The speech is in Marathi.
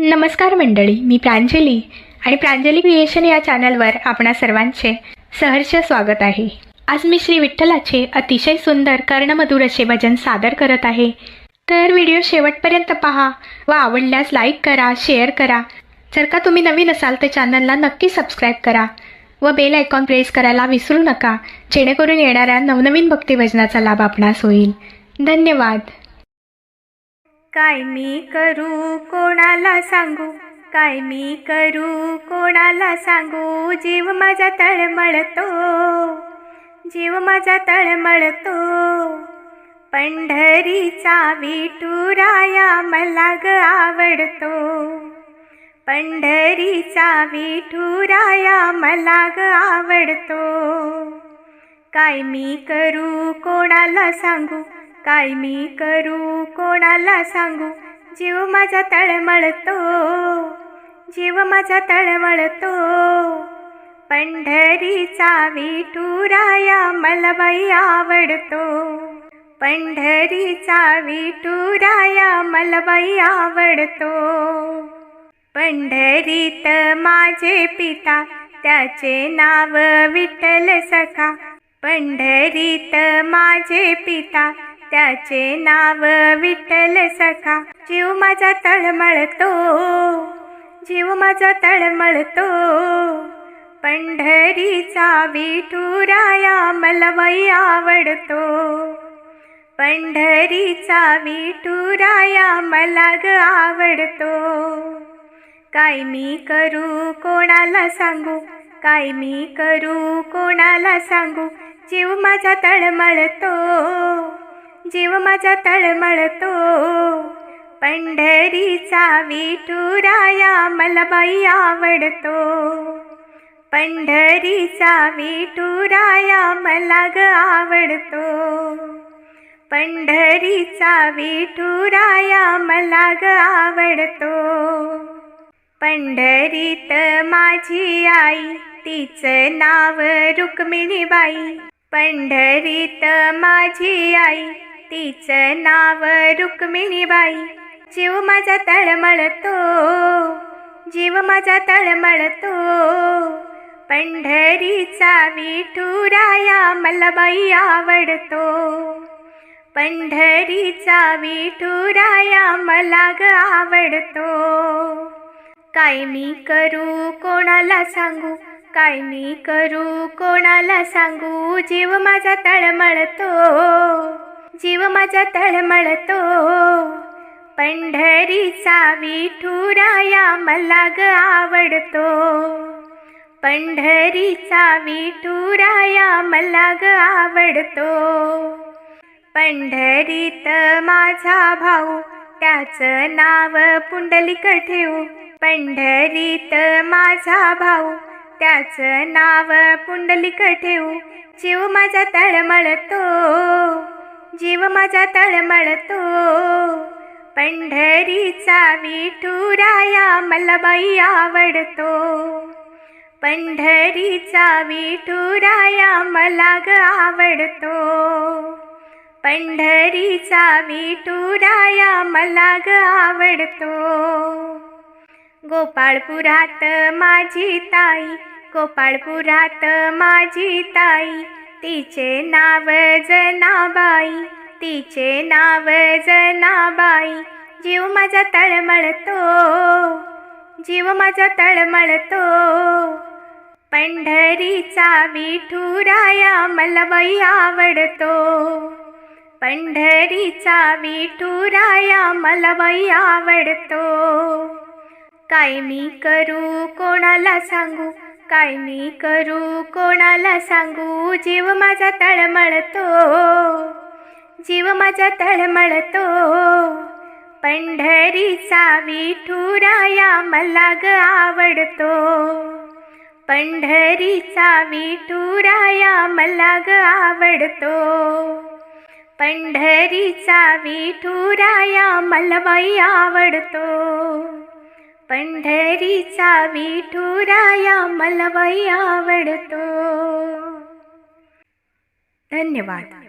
नमस्कार मंडळी, मी प्रांजली आणि प्रांजली क्रिएशन या चॅनलवर आपणा सर्वांचे सहर्ष स्वागत आहे। आज मी श्री विठ्ठलाचे अतिशय सुंदर कर्णमधुर असे भजन सादर करत आहे। तर व्हिडिओ शेवटपर्यंत पहा व आवडल्यास लाईक करा, शेअर करा। जर का तुम्ही नवीन असाल तर चॅनलला नक्की सबस्क्राईब करा व बेल आयकॉन प्रेस करायला विसरू नका, जेणेकरून येणाऱ्या नवनवीन भक्ती भजनाचा लाभ आपणास होईल। धन्यवाद। काय मी करू कोणाला सांगू, काय मी करू कोणाला सांगू, जीव माझा तळमळतो, जीव माझा तळमळतो। पंढरीचा विठुराया मला ग आवडतो, पंढरीचा विठुराया मला ग आवडतो। काय मी करू कोणाला सांगू, काय मी करू कोणाला सांगू, जीव माझा तळमळतो, जीव माझा तळमळतो। पंढरीचा विठुराया मला बाई आवडतो, पंढरीचा विठुराया मला बाई आवडतो। पंढरीत माझे पिता त्याचे नाव विठ्ठल सखा, पंढरीत माझे पिता त्याचे नाव विठ्ठल सखा। जीव माझा तळमळतो, जीव माझा तळमळतो। पंढरीचा विठुराया मला बाई आवडतो, पंढरीचा विठुराया मला ग आवडतो। काय मी करू कोणाला सांगू, काय मी करू कोणाला सांगू, जीव माझा तळमळतो, जीव माझा तळमळतो। पंढरीचा विठुराया मला बाई आवडतो, पंढरीचा विठुराया मला ग आवडतो, पंढरीचा विठुराया मला ग आवडतो। पंढरीत माझी आई तिचं नाव रुक्मिणीबाई, पंढरीत माझी आई तिचं नाव रुक्मिणीबाई। जीव माझा तळमळतो, जीव माझा तळमळतो। पंढरीचा विठुराया मला बाई आवडतो, पंढरीचा विठुराया मला ग आवडतो। काय मी करू कोणाला सांगू, काय मी करू कोणाला सांगू, जीव माझा तळमळतो, जीव माझा तळमळतो। पंढरीचा विठुराया मला ग आवडतो, पंढरीचा विठुराया मला ग आवडतो। पंढरीत माझा भाऊ त्याचं नाव पुंडलिक ठेवू, पंढरीत माझा भाऊ त्याचं नाव पुंडलिक ठेवू। जीव माझा तळमळतो, जीव माझा तळमळतो। पंढरीचा विठुराया मला बाई आवडतो, पंढरीचा विठुराया मला ग आवडतो, पंढरीचा विठुराया मला ग आवडतो। गोपाळपुरात माझी ताई, गोपाळपुरात माझी ताई तिचे नाव जनाबाई, तिचे नाव जनाबाई। जीव माझा तळमळतो, जीव माझा तळमळतो। पंढरीचा विठुराया मला बाई आवडतो, पंढरीचा विठुराया मला बाई आवडतो। काय मी करू कोणाला सांगू, काय मी करू कोणाला सांगू, जीव माझा तळमळतो, जीव माझा तळमळतो। पंढरीचा विठुराया मला ग आवडतो, पंढरीचा विठुराया मला ग आवडतो, पंढरीचा विठुराया मला बाई आवडतो, पंढरीचा विठुराया मला बाई आवडतो। धन्यवाद।